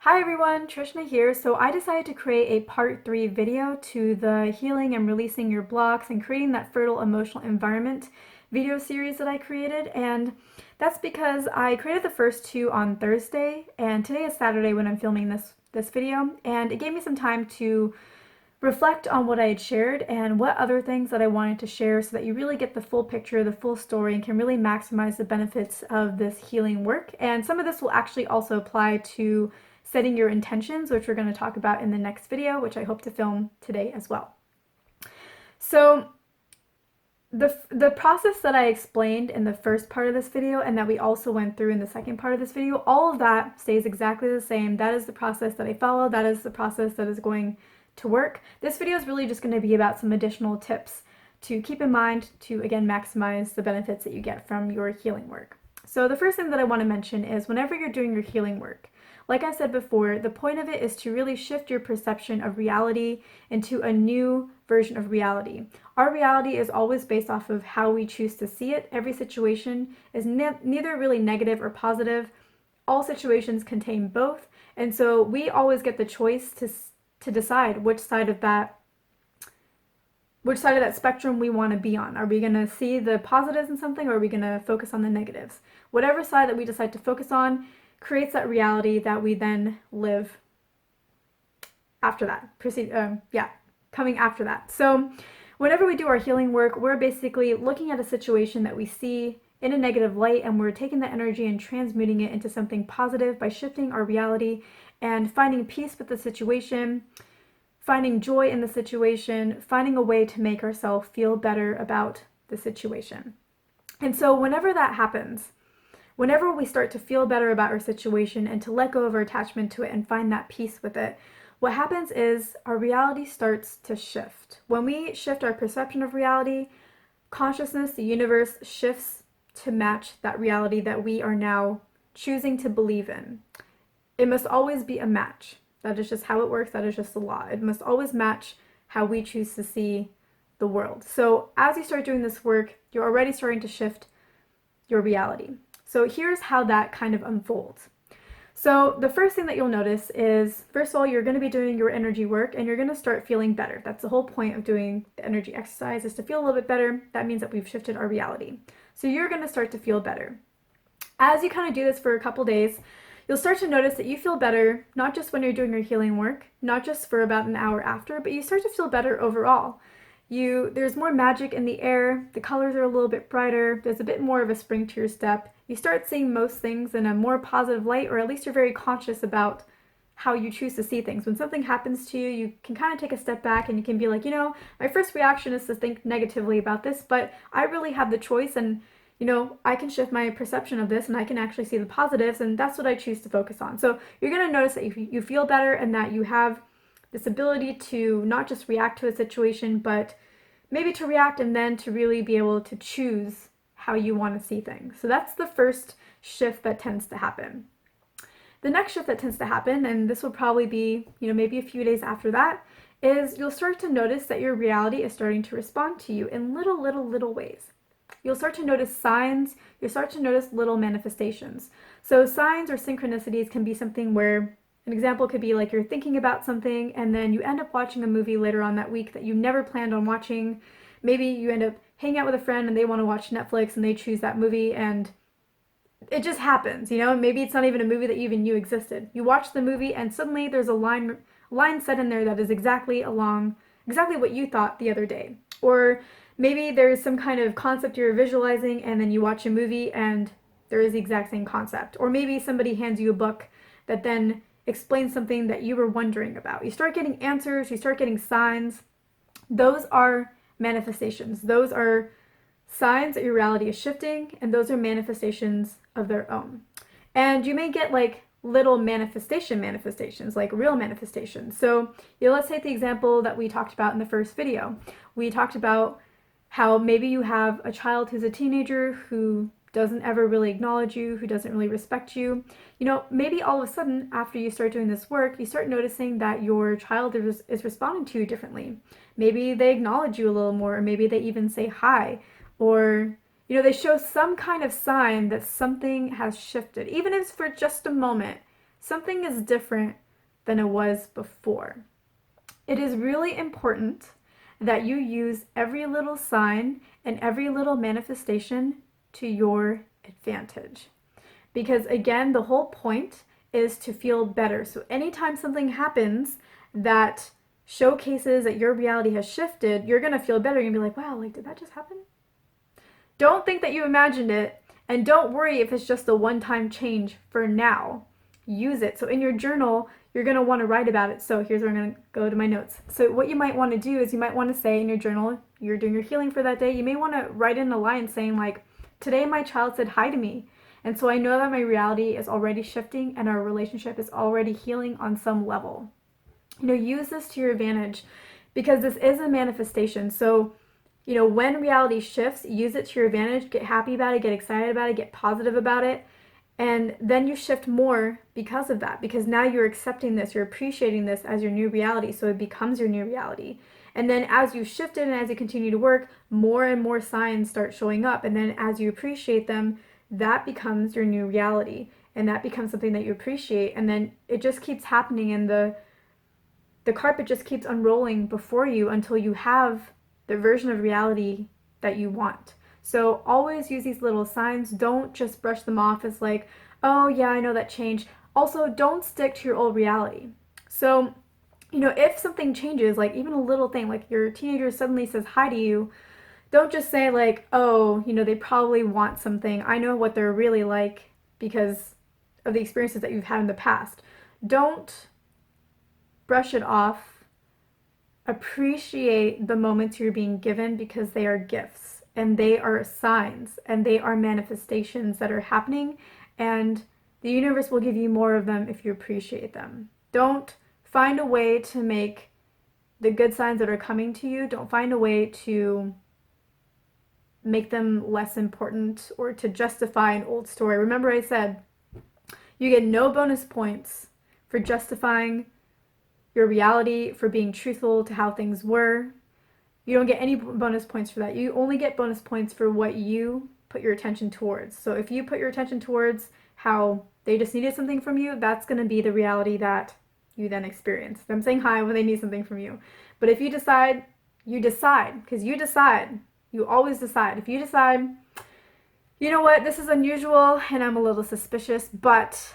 Hi everyone, Trishna here. So I decided to create a part 3 video to the healing and releasing your blocks and creating that fertile emotional environment video series that I created. And that's because I created the first two on Thursday and today is Saturday when I'm filming this video, and it gave me some time to reflect on what I had shared and what other things that I wanted to share so that you really get the full picture, the full story, and can really maximize the benefits of this healing work. And some of this will actually also apply to setting your intentions, which we're going to talk about in the next video, which I hope to film today as well. So the process that I explained in the first part of this video and that we also went through in the second part of this video, all of that stays exactly the same. That is the process that I follow. That is the process that is going to work. This video is really just going to be about some additional tips to keep in mind to, again, maximize the benefits that you get from your healing work. So the first thing that I want to mention is whenever you're doing your healing work, like I said before, the point of it is to really shift your perception of reality into a new version of reality. Our reality is always based off of how we choose to see it. Every situation is neither really negative or positive. All situations contain both. And so we always get the choice to decide which side of that spectrum we want to be on. Are we going to see the positives in something, or are we going to focus on the negatives? Whatever side that we decide to focus on creates that reality that we then live after that. Coming after that. So whenever we do our healing work, we're basically looking at a situation that we see in a negative light, and we're taking that energy and transmuting it into something positive by shifting our reality and finding peace with the situation, finding joy in the situation, finding a way to make ourselves feel better about the situation. And so whenever that happens, whenever we start to feel better about our situation and to let go of our attachment to it and find that peace with it, what happens is our reality starts to shift. When we shift our perception of reality, consciousness, the universe, shifts to match that reality that we are now choosing to believe in. It must always be a match. That is just how it works. That is just the law. It must always match how we choose to see the world. So as you start doing this work, you're already starting to shift your reality. So here's how that kind of unfolds. So the first thing that you'll notice is, first of all, you're going to be doing your energy work and you're going to start feeling better. That's the whole point of doing the energy exercise, is to feel a little bit better. That means that we've shifted our reality. So you're going to start to feel better. As you kind of do this for a couple days, you'll start to notice that you feel better, not just when you're doing your healing work, not just for about an hour after, but you start to feel better overall. There's more magic in the air, the colors are a little bit brighter, there's a bit more of a spring to your step. You start seeing most things in a more positive light, or at least you're very conscious about how you choose to see things. When something happens to you, you can kind of take a step back and you can be like, my first reaction is to think negatively about this, but I really have the choice, and I can shift my perception of this and I can actually see the positives, and that's what I choose to focus on. So you're going to notice that you feel better and that you have this ability to not just react to a situation, but maybe to react and then to really be able to choose how you want to see things. So that's the first shift that tends to happen. The next shift that tends to happen, and this will probably be, maybe a few days after that, is you'll start to notice that your reality is starting to respond to you in little ways. You'll start to notice signs, you'll start to notice little manifestations. So signs or synchronicities can be something where, an example could be like you're thinking about something and then you end up watching a movie later on that week that you never planned on watching. Maybe you end up hanging out with a friend and they want to watch Netflix and they choose that movie, and it just happens, Maybe it's not even a movie that you even knew existed. You watch the movie and suddenly there's a line set in there that is exactly what you thought the other day. Or maybe there's some kind of concept you're visualizing and then you watch a movie and there is the exact same concept. Or maybe somebody hands you a book that then explains something that you were wondering about. You start getting answers, you start getting signs. Those are manifestations. Those are signs that your reality is shifting, and those are manifestations of their own. And you may get like little manifestations, like real manifestations. So let's take the example that we talked about in the first video. We talked about how maybe you have a child who's a teenager who doesn't ever really acknowledge you, who doesn't really respect you. Maybe all of a sudden after you start doing this work, you start noticing that your child is responding to you differently. Maybe they acknowledge you a little more, or maybe they even say hi, or they show some kind of sign that something has shifted, even if it's for just a moment. something is different than it was before. It is really important that you use every little sign and every little manifestation to your advantage. Because again, the whole point is to feel better. So anytime something happens that showcases that your reality has shifted, you're going to feel better. You're going to be like, wow, like, did that just happen? Don't think that you imagined it, and don't worry if it's just a one-time change for now. Use it. So in your journal, you're going to want to write about it. So here's where I'm going to go to my notes. So what you might want to do is you might want to say in your journal, you're doing your healing for that day, you may want to write in a line saying like, today my child said hi to me. And so I know that my reality is already shifting and our relationship is already healing on some level. Use this to your advantage because this is a manifestation. So, when reality shifts, use it to your advantage, get happy about it, get excited about it, get positive about it. And then you shift more because of that, because now you're accepting this, you're appreciating this as your new reality. So it becomes your new reality. And then as you shift it and as you continue to work, more and more signs start showing up. And then as you appreciate them, that becomes your new reality, and that becomes something that you appreciate, and then it just keeps happening, and the carpet just keeps unrolling before you until you have the version of reality that you want. So always use these little signs. Don't just brush them off as like, oh yeah, I know that changed. Also, don't stick to your old reality. So, if something changes, like even a little thing, like your teenager suddenly says hi to you, don't just say like, oh, they probably want something. I know what they're really like because of the experiences that you've had in the past. Don't brush it off. Appreciate the moments you're being given because they are gifts and they are signs and they are manifestations that are happening, and the universe will give you more of them if you appreciate them. Don't find a way to make the good signs that are coming to you, don't find a way to make them less important or to justify an old story. Remember I said you get no bonus points for justifying your reality, for being truthful to how things were. You don't get any bonus points for that. You only get bonus points for what you put your attention towards. So if you put your attention towards how they just needed something from you, that's going to be the reality that you then experience. Them saying hi when they need something from you. But if you decide, because you decide. You always decide. If you decide, you know what, this is unusual and I'm a little suspicious, but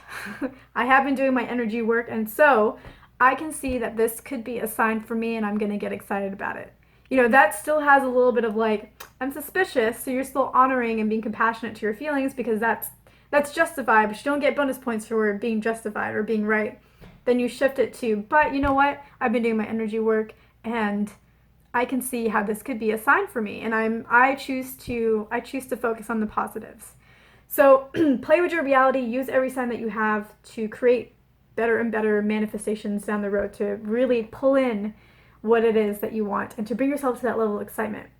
I have been doing my energy work, and so I can see that this could be a sign for me and I'm going to get excited about it. That still has a little bit of like, I'm suspicious, so you're still honoring and being compassionate to your feelings because that's justified, but you don't get bonus points for being justified or being right. Then you shift it to, but you know what, I've been doing my energy work and I can see how this could be a sign for me, and I choose to focus on the positives. So play with your reality, use every sign that you have to create better and better manifestations down the road, to really pull in what it is that you want and to bring yourself to that level of excitement.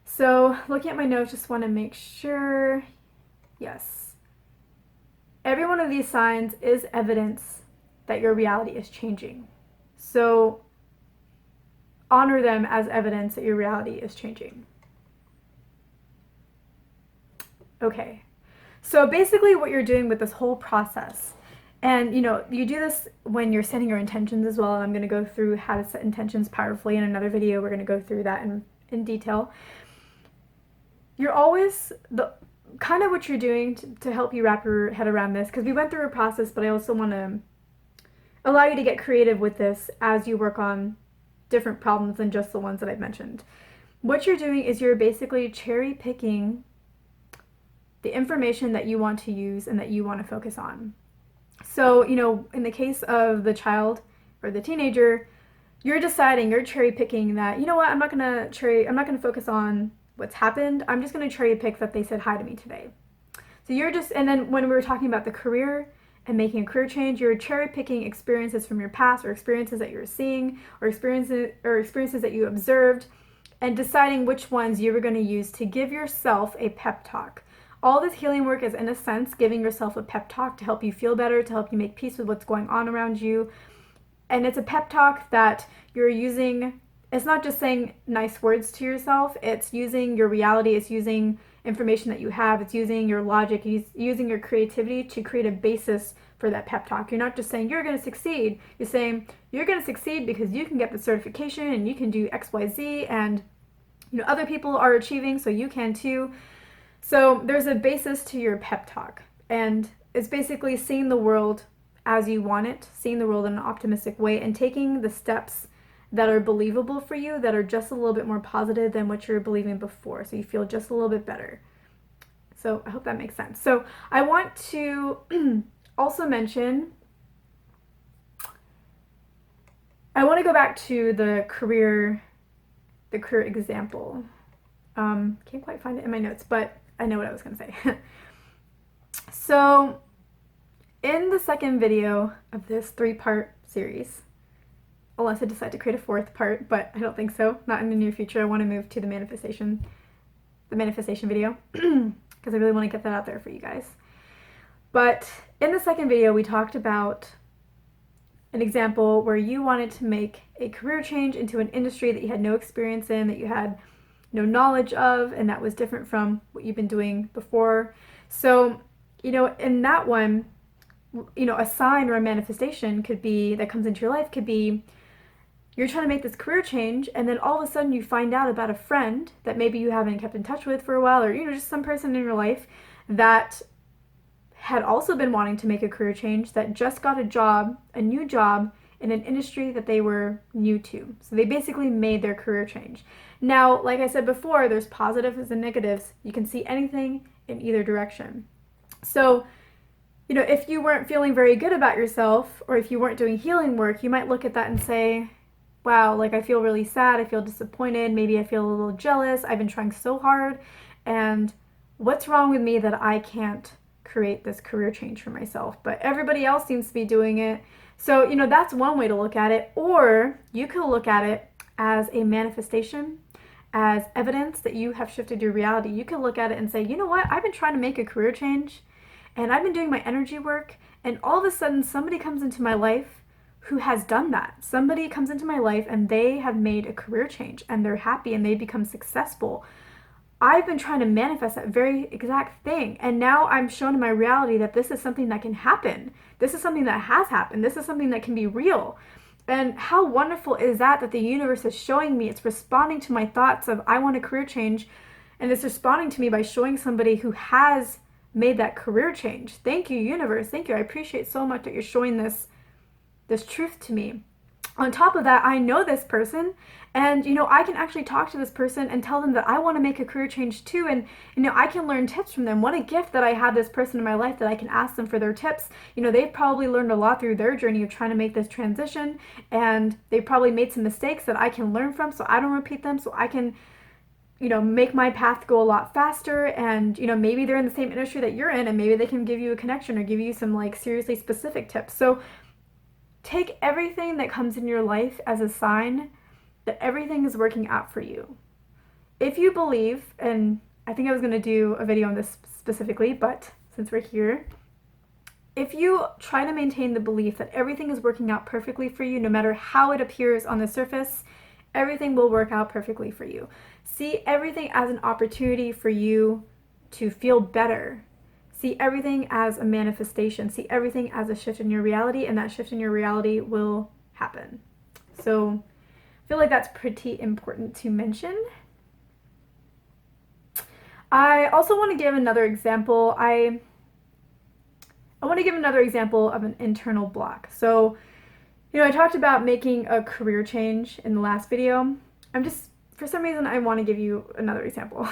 So looking at my notes, just want to make sure, yes, every one of these signs is evidence that your reality is changing. So honor them as evidence that your reality is changing. Okay, so basically what you're doing with this whole process, and you do this when you're setting your intentions as well, and I'm going to go through how to set intentions powerfully in another video. We're going to go through that in detail. You're always, kind of what you're doing to help you wrap your head around this, because we went through a process, but I also want to allow you to get creative with this as you work on different problems than just the ones that I've mentioned. What you're doing is you're basically cherry picking the information that you want to use and that you want to focus on. So, in the case of the child or the teenager, you're cherry picking that, you know what, I'm not going to focus on what's happened. I'm just going to cherry pick that they said hi to me today. So and then when we were talking about the career and making a career change, you're cherry picking experiences from your past, or experiences that you're seeing, or experiences that you observed, and deciding which ones you were going to use to give yourself a pep talk. All this healing work is, in a sense, giving yourself a pep talk to help you feel better, to help you make peace with what's going on around you. And it's a pep talk that you're using. It's not just saying nice words to yourself. It's using your reality. It's using information that you have. It's using your logic. It's using your creativity to create a basis for that pep talk. You're not just saying you're going to succeed. You're saying you're going to succeed because you can get the certification and you can do XYZ, and other people are achieving, so you can too. So there's a basis to your pep talk, and it's basically seeing the world as you want it, seeing the world in an optimistic way, and taking the steps that are believable for you, that are just a little bit more positive than what you're believing before, so you feel just a little bit better. So I hope that makes sense. So I want to also mention, I want to go back to the career example. Can't quite find it in my notes, but I know what I was going to say. So in the second video of this 3-part series, unless I decide to create a 4th part, but I don't think so, not in the near future. I want to move to the manifestation video because I really want to get that out there for you guys. But in the second video, we talked about an example where you wanted to make a career change into an industry that you had no experience in, that you had no knowledge of, and that was different from what you've been doing before. So, in that one, a sign or a manifestation could be, that comes into your life, could be you're trying to make this career change, and then all of a sudden you find out about a friend that maybe you haven't kept in touch with for a while, or just some person in your life that had also been wanting to make a career change, that just got a new job in an industry that they were new to. So they basically made their career change. Now, like I said before, there's positives and negatives. You can see anything in either direction. So, if you weren't feeling very good about yourself, or if you weren't doing healing work, you might look at that and say, wow, like I feel really sad, I feel disappointed, maybe I feel a little jealous, I've been trying so hard, and what's wrong with me that I can't create this career change for myself? But everybody else seems to be doing it. So, that's one way to look at it. Or you could look at it as a manifestation, as evidence that you have shifted your reality. You could look at it and say, you know what, I've been trying to make a career change, and I've been doing my energy work, and all of a sudden somebody comes into my life who has done that. Somebody comes into my life and they have made a career change and they're happy and they become successful. I've been trying to manifest that very exact thing, and now I'm shown in my reality that this is something that can happen. This is something that has happened. This is something that can be real. And how wonderful is that the universe is showing me? It's responding to my thoughts of I want a career change, and it's responding to me by showing somebody who has made that career change. Thank you, universe. Thank you. I appreciate so much that you're showing this truth to me. On top of that, I know this person, and I can actually talk to this person and tell them that I want to make a career change too, and I can learn tips from them. What a gift that I have this person in my life that I can ask them for their tips. They've probably learned a lot through their journey of trying to make this transition, and they probably made some mistakes that I can learn from so I don't repeat them, so I can make my path go a lot faster. And maybe they're in the same industry that you're in, and maybe they can give you a connection or give you some seriously specific tips. So take everything that comes in your life as a sign that everything is working out for you. If you believe, and I think I was going to do a video on this specifically, but since we're here, if you try to maintain the belief that everything is working out perfectly for you, no matter how it appears on the surface, everything will work out perfectly for you. See everything as an opportunity for you to feel better. See everything as a manifestation. See everything as a shift in your reality, and that shift in your reality will happen. So I feel like that's pretty important to mention. I also want to give another example. I want to give another example of an internal block. So, I talked about making a career change in the last video. For some reason, I want to give you another example.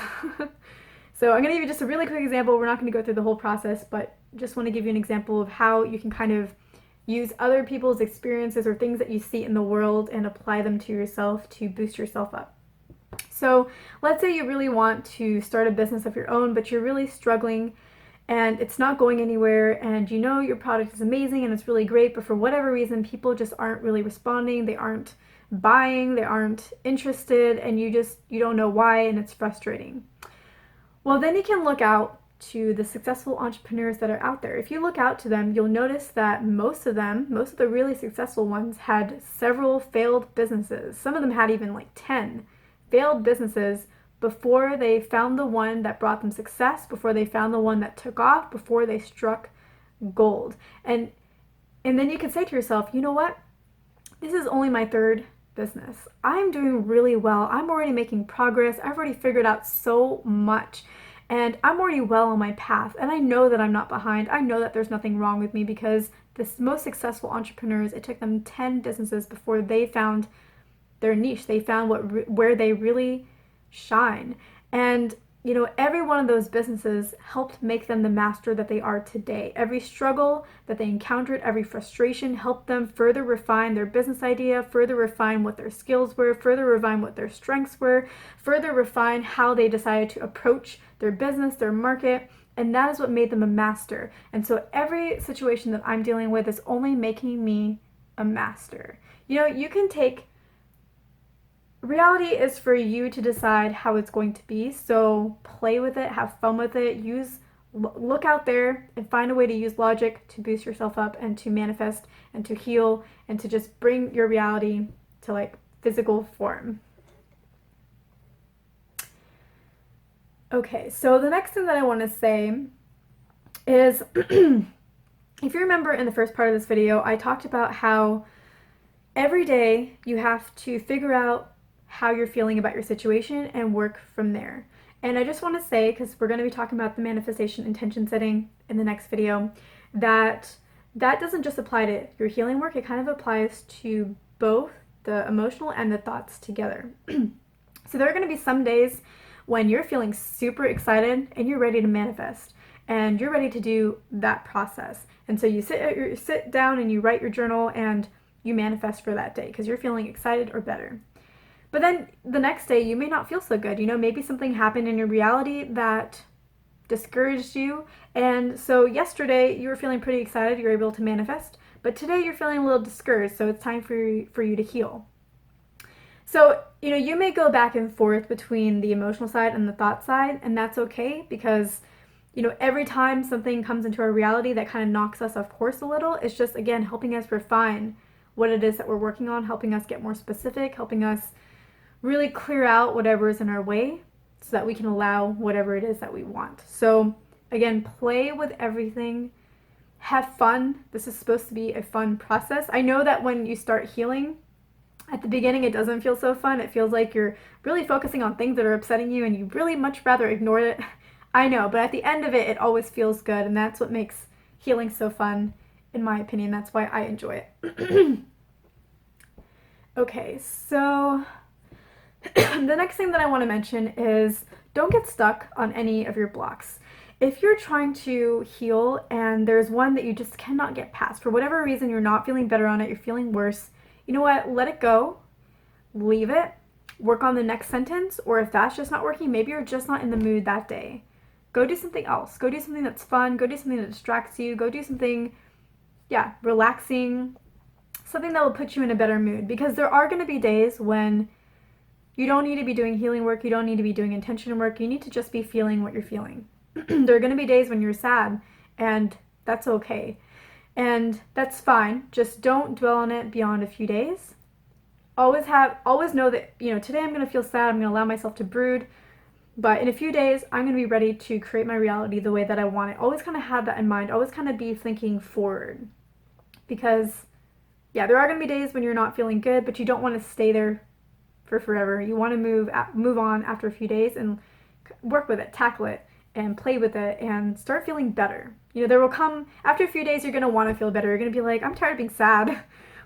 So I'm going to give you just a really quick example. We're not going to go through the whole process, but just want to give you an example of how you can kind of use other people's experiences or things that you see in the world and apply them to yourself to boost yourself up. So let's say you really want to start a business of your own, but you're really struggling and it's not going anywhere, and your product is amazing and it's really great, but for whatever reason, people just aren't really responding. They aren't buying, they aren't interested, and you don't know why, and it's frustrating. Well, then you can look out to the successful entrepreneurs that are out there. If you look out to them, you'll notice that most of the really successful ones had several failed businesses. Some of them had even 10 failed businesses before they found the one that brought them success, before they found the one that took off, before they struck gold. And And then you can say to yourself, you know what? This is only my third business. I'm doing really well. I'm already making progress. I've already figured out so much. And I'm already well on my path. And I know that I'm not behind. I know that there's nothing wrong with me because the most successful entrepreneurs, it took them 10 businesses before they found their niche. They found where they really shine. And every one of those businesses helped make them the master that they are today. Every struggle that they encountered, every frustration helped them further refine their business idea, further refine what their skills were, further refine what their strengths were, further refine how they decided to approach their business, their market, and that is what made them a master. And so every situation that I'm dealing with is only making me a master. You can take reality is for you to decide how it's going to be. So play with it, have fun with it, look out there and find a way to use logic to boost yourself up and to manifest and to heal and to just bring your reality to like physical form. Okay, so the next thing that I want to say is if you remember in the first part of this video, I talked about how every day you have to figure out how you're feeling about your situation and work from there. And I just want to say, because we're going to be talking about the manifestation intention setting in the next video, that doesn't just apply to your healing work, it kind of applies to both the emotional and the thoughts together. So there are going to be some days when you're feeling super excited and you're ready to manifest and you're ready to do that process. And so you sit down and you write your journal and you manifest for that day because you're feeling excited or better. But then the next day you may not feel so good. Maybe something happened in your reality that discouraged you. And so yesterday you were feeling pretty excited, you were able to manifest. But today you're feeling a little discouraged, so it's time for you to heal. So, you may go back and forth between the emotional side and the thought side, and that's okay because, every time something comes into our reality that kind of knocks us off course a little, it's just, again, helping us refine what it is that we're working on, helping us get more specific, helping us really clear out whatever is in our way so that we can allow whatever it is that we want. So, again, play with everything. Have fun. This is supposed to be a fun process. I know that when you start healing, at the beginning it doesn't feel so fun. It feels like you're really focusing on things that are upsetting you and you really much rather ignore it. I know, but at the end of it, it always feels good, and that's what makes healing so fun, in my opinion. That's why I enjoy it. Okay, so the next thing that I want to mention is don't get stuck on any of your blocks. If you're trying to heal and there's one that you just cannot get past, for whatever reason you're not feeling better on it, you're feeling worse, you know what? Let it go. Leave it. Work on the next sentence, or if that's just not working, maybe you're just not in the mood that day. Go do something else. Go do something that's fun. Go do something that distracts you. Go do something, relaxing, something that will put you in a better mood, because there are going to be days when you don't need to be doing healing work, you don't need to be doing intention work, you need to just be feeling what you're feeling. There are going to be days when you're sad, and that's okay. And that's fine. Just don't dwell on it beyond a few days. Always know that, today I'm going to feel sad, I'm going to allow myself to brood, but in a few days, I'm going to be ready to create my reality the way that I want it. Always kind of have that in mind. Always kind of be thinking forward. Because, there are going to be days when you're not feeling good, but you don't want to stay there for forever. You want to move on after a few days and work with it, tackle it, and play with it, and start feeling better. There will come, after a few days, you're going to want to feel better. You're going to be like, I'm tired of being sad.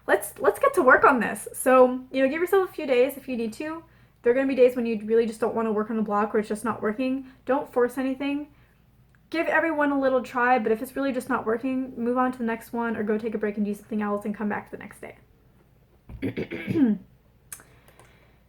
Let's get to work on this. So, give yourself a few days if you need to. There are going to be days when you really just don't want to work on the block or it's just not working. Don't force anything. Give everyone a little try, but if it's really just not working, move on to the next one or go take a break and do something else and come back the next day.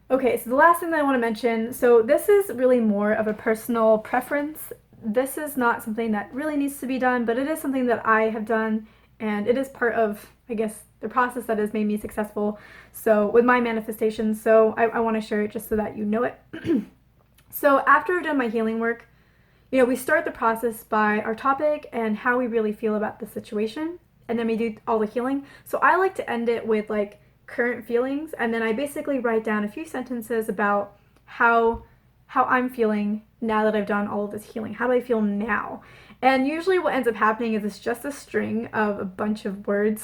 Okay, so the last thing that I want to mention, so this is really more of a personal preference. This is not something that really needs to be done, but it is something that I have done, and it is part of, I guess, the process that has made me successful. So with my manifestations, so I want to share it just so that you know it. So after I've done my healing work, we start the process by our topic and how we really feel about the situation, and then we do all the healing. So I like to end it with current feelings, and then I basically write down a few sentences about how how I'm feeling now that I've done all of this healing. How do I feel now? And usually what ends up happening is it's just a string of a bunch of words.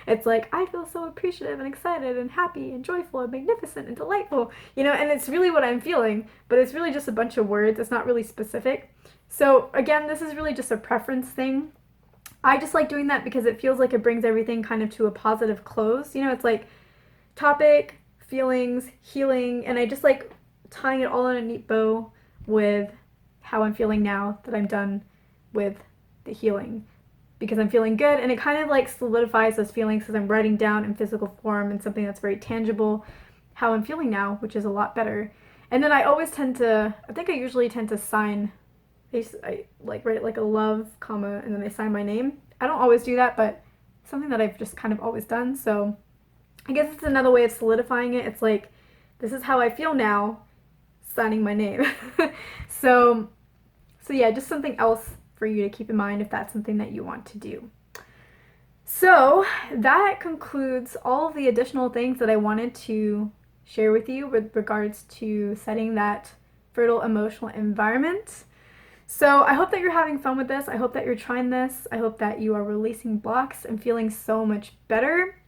It's like, I feel so appreciative and excited and happy and joyful and magnificent and delightful, and it's really what I'm feeling, but it's really just a bunch of words. It's not really specific. So again, this is really just a preference thing. I just like doing that because it feels like it brings everything kind of to a positive close. It's like topic, feelings, healing, and I just like tying it all in a neat bow with how I'm feeling now that I'm done with the healing, because I'm feeling good, and it kind of like solidifies those feelings because I'm writing down in physical form and something that's very tangible how I'm feeling now, which is a lot better. And then I usually tend to sign, I like write like a love, comma, and then I sign my name. I don't always do that, but it's something that I've just kind of always done. So I guess it's another way of solidifying it. It's like, this is how I feel now, signing my name. So yeah, just something else for you to keep in mind if that's something that you want to do. So that concludes all of the additional things that I wanted to share with you with regards to setting that fertile emotional environment. So I hope that you're having fun with this. I hope that you're trying this. I hope that you are releasing blocks and feeling so much better.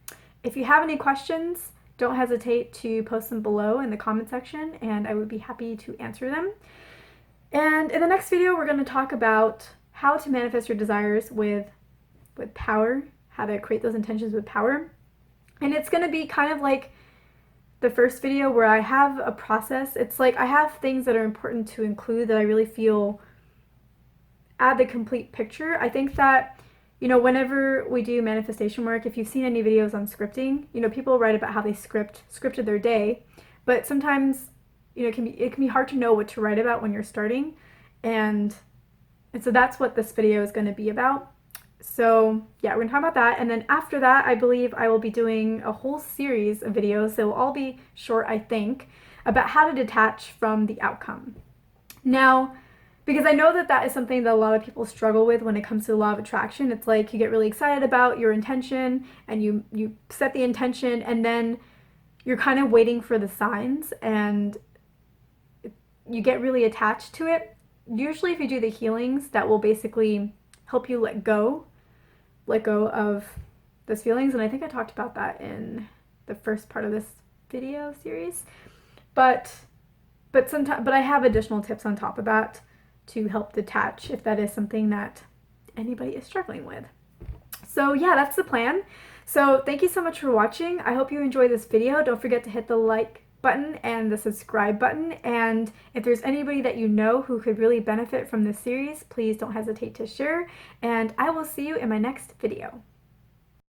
If you have any questions, don't hesitate to post them below in the comment section, and I would be happy to answer them. And in the next video, we're going to talk about how to manifest your desires with power, how to create those intentions with power. And it's going to be kind of like the first video where I have a process. It's like I have things that are important to include that I really feel add the complete picture. I think that, whenever we do manifestation work, if you've seen any videos on scripting, people write about how they scripted their day, but sometimes, it can be hard to know what to write about when you're starting, and so that's what this video is going to be about. So yeah, we're going to talk about that, and then after that, I believe I will be doing a whole series of videos. They will all be short, I think, about how to detach from the outcome. Now, because I know that is something that a lot of people struggle with when it comes to the law of attraction. It's like you get really excited about your intention and you set the intention, and then you're kind of waiting for the signs and you get really attached to it. Usually if you do the healings, that will basically help you let go of those feelings. And I think I talked about that in the first part of this video series. But I have additional tips on top of that to help detach if that is something that anybody is struggling with. So yeah, that's the plan. So thank you so much for watching. I hope you enjoyed this video. Don't forget to hit the like button and the subscribe button. And if there's anybody that you know who could really benefit from this series, please don't hesitate to share. And I will see you in my next video.